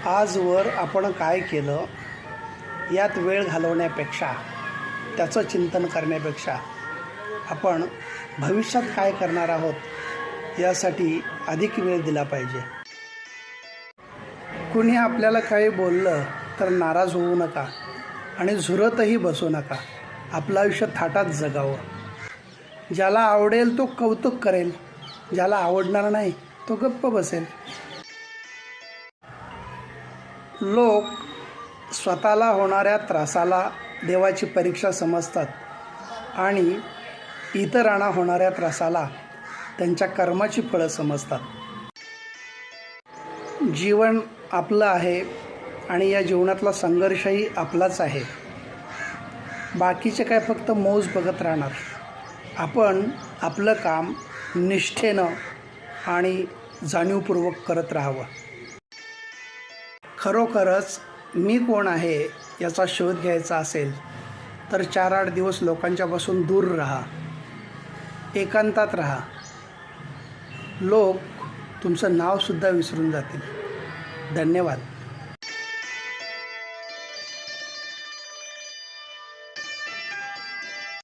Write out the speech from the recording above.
आजवर आपण काय केलं यात वेळ घालवण्यापेक्षा, त्याचं चिंतन करण्यापेक्षा आपण भविष्यात काय करणार आहोत यासाठी अधिक वेळ दिला पाहिजे. कुणी आपल्याला काही बोललं तर नाराज होऊ नका आणि झुरतही बसू नका. आपलं आयुष्य थाटात जगावं. ज्याला आवडेल तो कौतुक करेल, ज्याला आवडणार नाही तो गप्प बसेल. लोक स्वतःला होणाऱ्या त्रासाला देवाची परीक्षा समजतात आणि इतरांना होणाऱ्या त्रासाला त्यांच्या कर्माची फळं समजतात. जीवन आपलं आहे आणि या जीवनातला संघर्षही आपलाच आहे. बाकीचे काय फक्त मौज बघत राहणार. आपण आपलं काम निष्ठेनं आणि जाणीवपूर्वक करत राहावं. खरोखरच मी कोण आहे याचा शोध घ्यायचा असेल तर 4-8 दिवस लोकांच्यापासून दूर राहा, एकांतात राहा. लोक तुमचं नावसुद्धा विसरून जातील. धन्यवाद.